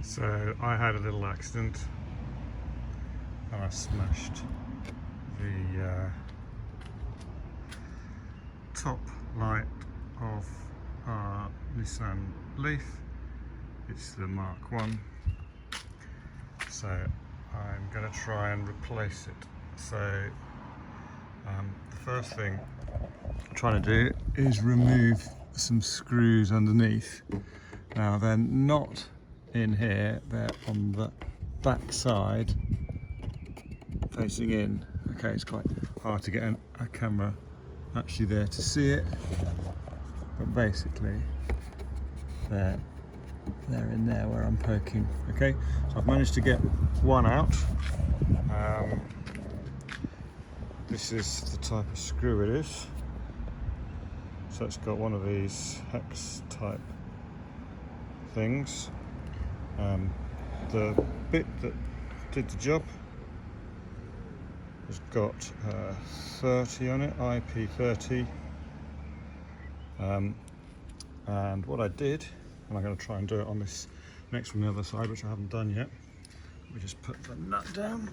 So I had a little accident and I smashed the top light of our Nissan Leaf. It's the mk1. So I'm going to try and replace it. So the first thing I'm trying to do is remove some screws underneath. Now they're not in here, they're on the back side facing in. Okay, it's quite hard to get a camera actually there to see it, but basically they're in there where I'm poking. Okay, so I've managed to get one out. This is the type of screw it is. So it's got one of these hex type things. The bit that did the job has got 30 on it, IP30. And what I did, and I'm going to try and do it on this next one on the other side, which I haven't done yet. We just put the nut down.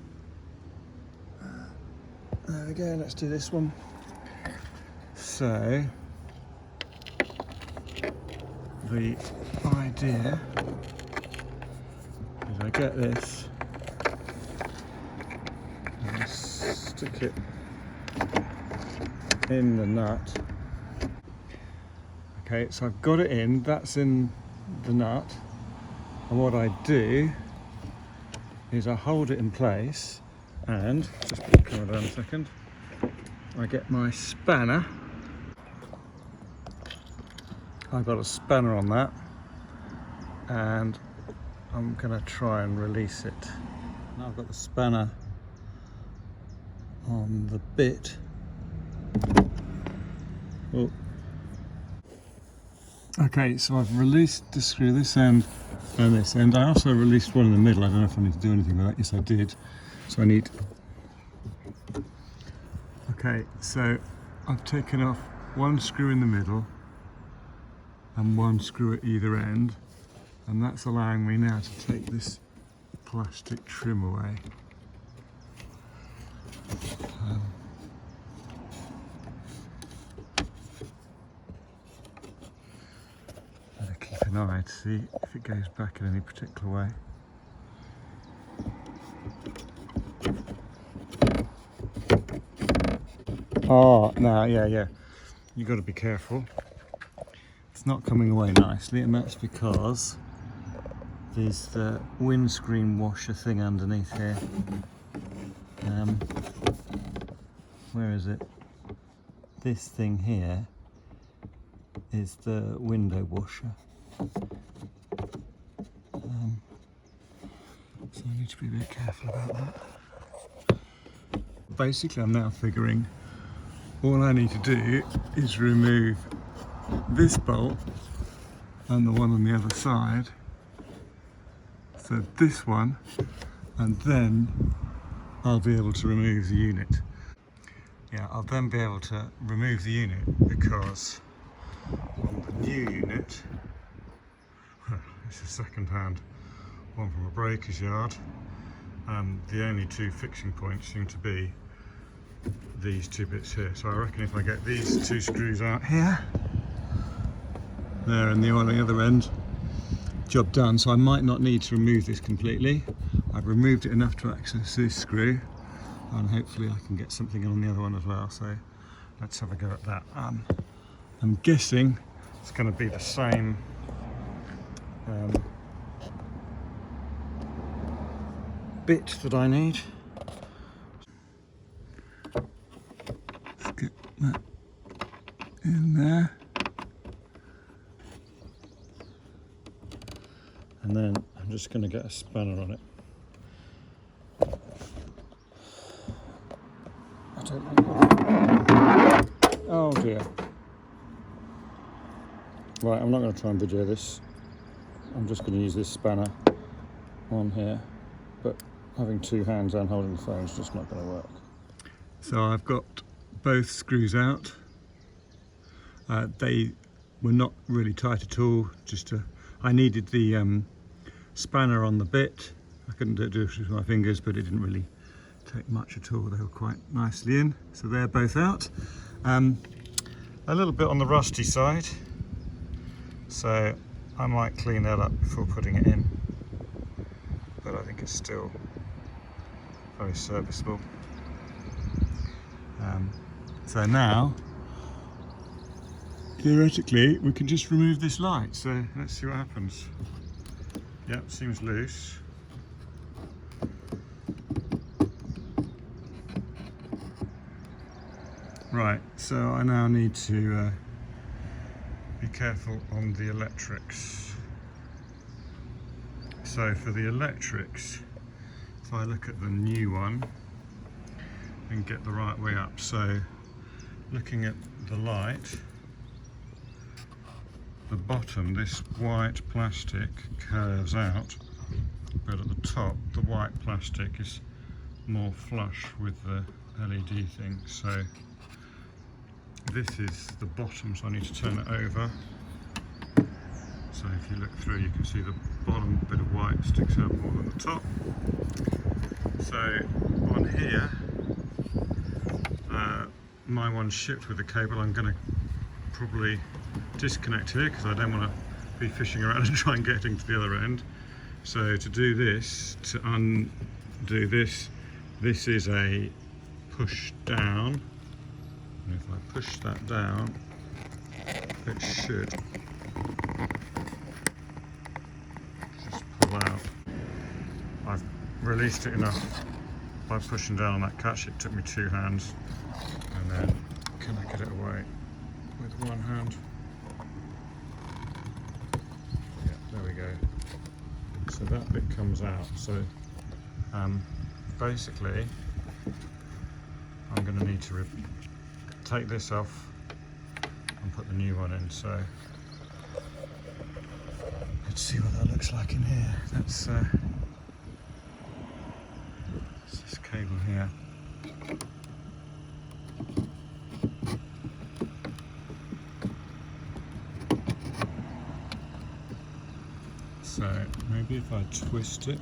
There we go, let's do this one. So, the idea is I get this and stick it in the nut. Okay, so I've got it in, that's in the nut, and what I do is I hold it in place and, just put the camera down a second, I get my spanner. I've got a spanner on that and I'm going to try and release it. Now I've got the spanner on the bit. Oh. Okay, so I've released the screw this end and this end. I also released one in the middle. I don't know if I need to do anything with that. Yes, I did. So I need... Okay, so I've taken off one screw in the middle and one screw at either end, and that's allowing me now to take this plastic trim away. Better keep an eye to see if it goes back in any particular way. Oh, no, yeah. You've got to be careful. It's not coming away nicely, and that's because there's the windscreen washer thing underneath here. Where is it? This thing here is the window washer. So I need to be a bit careful about that. Basically, I'm now figuring all I need to do is remove this bolt and the one on the other side. So this one, and then I'll be able to remove the unit. Yeah, I'll then be able to remove the unit because on the new unit, it's a second-hand one from a breaker's yard, the only two fixing points seem to be these two bits here. So I reckon if I get these two screws out here, there and the one on the other end, job done. So I might not need to remove this completely. I've removed it enough to access this screw, and hopefully I can get something on the other one as well. So let's have a go at that. I'm guessing it's going to be the same bit that I need. Let's get that in there. And then I'm just going to get a spanner on it. I don't know. Oh dear. Right, I'm not going to try and video this. I'm just going to use this spanner on here. But having two hands and holding the phone is just not going to work. So I've got both screws out. They were not really tight at all. I needed the spanner on the bit. I couldn't do it with my fingers, but it didn't really take much at all. They were quite nicely in, so they're both out. A little bit on the rusty side, so I might clean that up before putting it in, but I think it's still very serviceable. So now, theoretically, we can just remove this light. So let's see what happens. Yep, seems loose. Right, so I now need to be careful on the electrics. So for the electrics, if I look at the new one and get the right way up, so looking at the light, the bottom, this white plastic curves out, but at the top the white plastic is more flush with the LED thing. So this is the bottom, so I need to turn it over. So if you look through, you can see the bottom bit of white sticks out more than the top. So on here, my one's shipped with the cable. I'm going to probably disconnect here because I don't want to be fishing around and try and get into the other end. So to do this, to undo this, this is a push down. And if I push that down, it should just pull out. I've released it enough by pushing down on that catch. It took me 2 hands, and then connected it away with 1 hand. Yeah, there we go. So that bit comes out. So basically, I'm going to need to take this off and put the new one in. So let's see what that looks like in here. That's this cable here. So maybe if I twist it.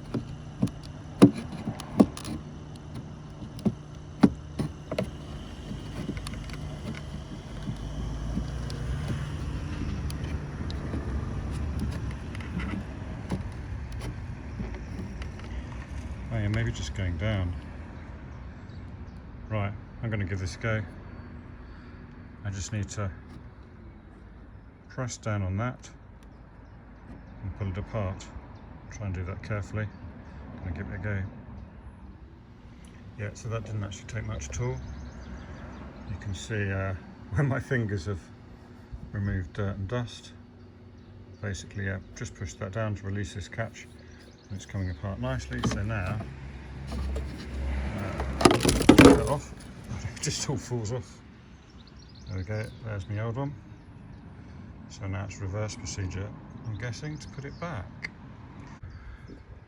Oh yeah, maybe just going down. Right, I'm going to give this a go. I just need to press down on that and pull it apart. Try and do that carefully. Gonna give it a go. Yeah, so that didn't actually take much at all. You can see where my fingers have removed dirt and dust. Basically, just push that down to release this catch, and it's coming apart nicely. So now, get it off. It just all falls off. There we go. There's my old one. So now it's reverse procedure, I'm guessing, to put it back.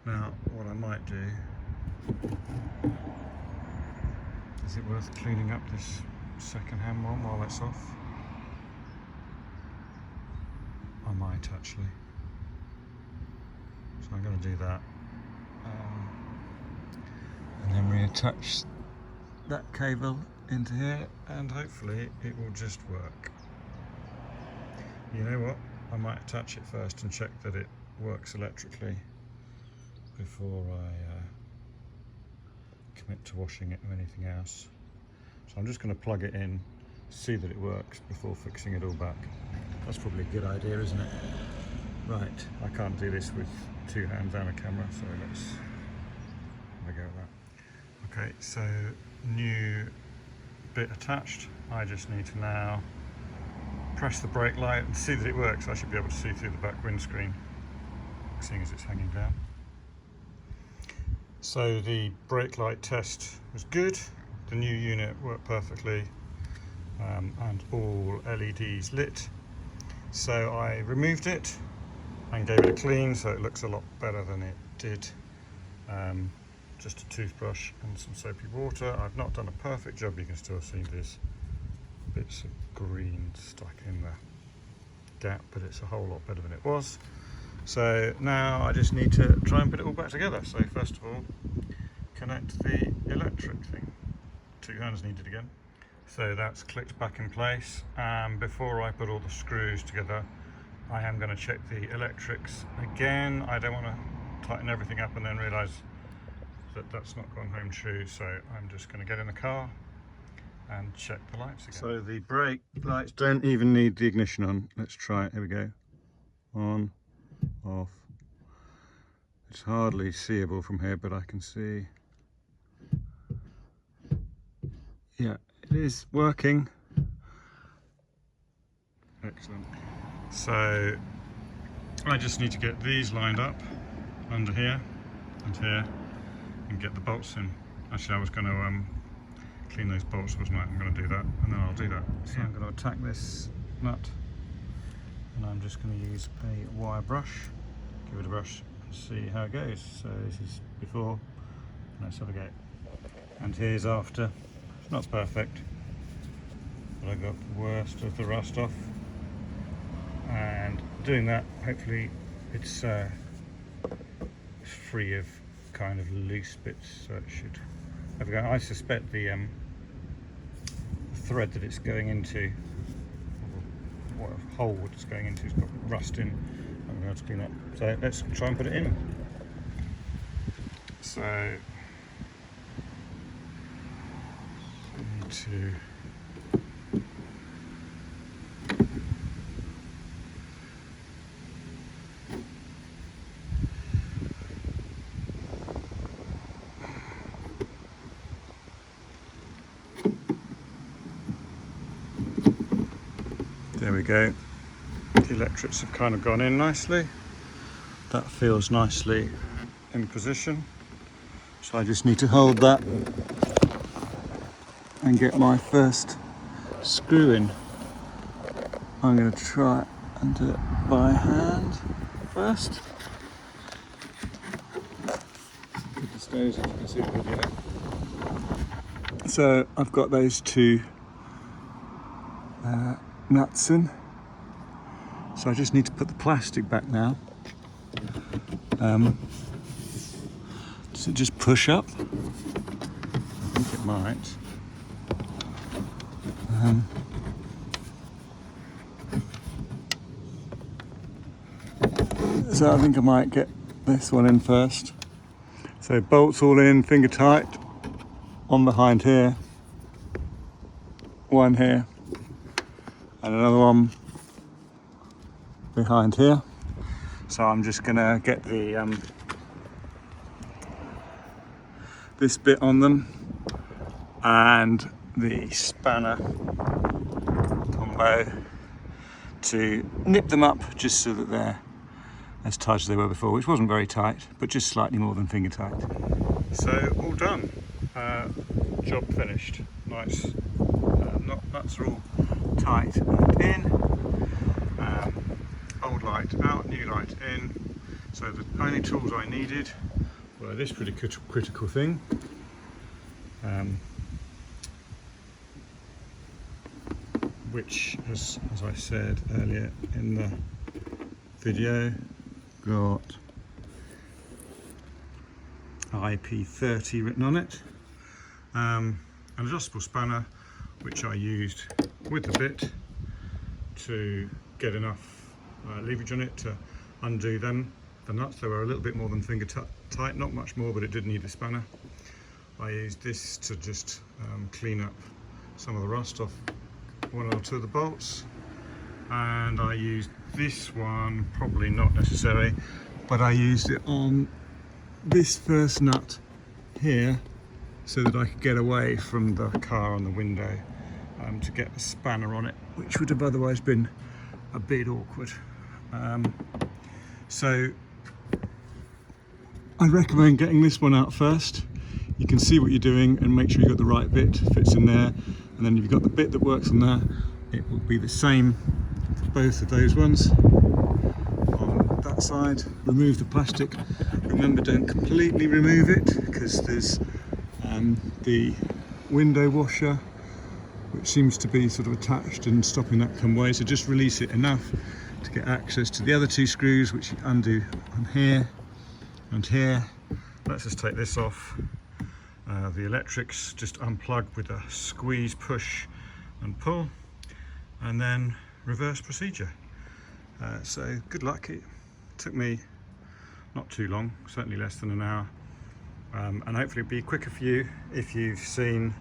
Now, what I might do, is it worth cleaning up this second-hand one while it's off? I might actually. So I'm going to do that. And then reattach that cable into here, and hopefully it will just work. You know what? I might attach it first and check that it works electrically before I commit to washing it or anything else. So I'm just going to plug it in, see that it works before fixing it all back. That's probably a good idea, isn't it? Right, I can't do this with 2 hands and a camera, so let's have a go at that. Okay, so new bit attached. I just need to now press the brake light and see that it works. I should be able to see through the back windscreen, seeing as it's hanging down. So the brake light test was good. The new unit worked perfectly, and all LEDs lit. So I removed it and gave it a clean, so it looks a lot better than it did. Just a toothbrush and some soapy water. I've not done a perfect job. You can still see there's bits of green stuck in the gap, but it's a whole lot better than it was. So now I just need to try and put it all back together. So first of all, connect the electric thing. 2 hands needed again. So that's clicked back in place, and before I put all the screws together, I am going to check the electrics again. I don't want to tighten everything up and then realise that that's not gone home true, so I'm just going to get in the car and check the lights again. So the brake lights don't even need the ignition on. Let's try it. Here we go. On, off. It's hardly seeable from here, but I can see. Yeah, it is working. Excellent. So I just need to get these lined up under here and here and get the bolts in. Actually, I was going to clean those bolts, wasn't I? I'm going to do that, and then I'll do that. So I'm going to attack this nut, and I'm just going to use a wire brush, give it a brush and see how it goes. So this is before, let's have a go. And here's after. It's not perfect, but I got the worst of the rust off, and doing that, hopefully it's free of kind of loose bits, so it should have a go. I suspect the thread that it's going into, or what hole it's going into, has got rust in. I'm going to have to clean up. So let's try and put it in. So to there we go. The electrics have kind of gone in nicely. That feels nicely in position. So I just need to hold that and get my first screw in. I'm going to try and do it by hand first. Goodness knows if you can see the video. So I've got those 2 nuts in. So I just need to put the plastic back now. Does it just push up? I think it might. So I think I might get this one in first. So bolts all in, finger tight, one behind here, one here, and another one behind here. So I'm just gonna get the this bit on them and the spanner combo to nip them up just so that they're as tight as they were before, which wasn't very tight, but just slightly more than finger tight. So all done, job finished. Nice, nuts are all tight and in. Old light out, new light in. So the only tools I needed were this pretty critical thing. Which, as I said earlier in the video, got IP30 written on it. An adjustable spanner, which I used with the bit to get enough leverage on it to undo them. The nuts, they were a little bit more than finger tight, not much more, but it did need the spanner. I used this to just clean up some of the rust off 1 or 2 of the bolts, and I used this one, probably not necessary, but I used it on this first nut here so that I could get away from the car on the window to get the spanner on it, which would have otherwise been a bit awkward. So I recommend getting this one out first. You can see what you're doing and make sure you've got the right bit fits in there, and then if you've got the bit that works on there, it will be the same for both of those ones. On that side, remove the plastic. Remember, don't completely remove it, because there's the window washer which seems to be sort of attached and stopping that come away, so just release it enough to get access to the other two screws, which you undo on here and here. Let's just take this off. The electrics just unplug with a squeeze, push and pull, and then reverse procedure. So good luck. It took me not too long, certainly less than an hour, and hopefully it'll be quicker for you if you've seen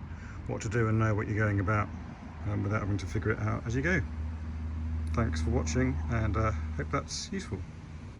what to do and know what you're going about, without having to figure it out as you go. Thanks for watching, and hope that's useful.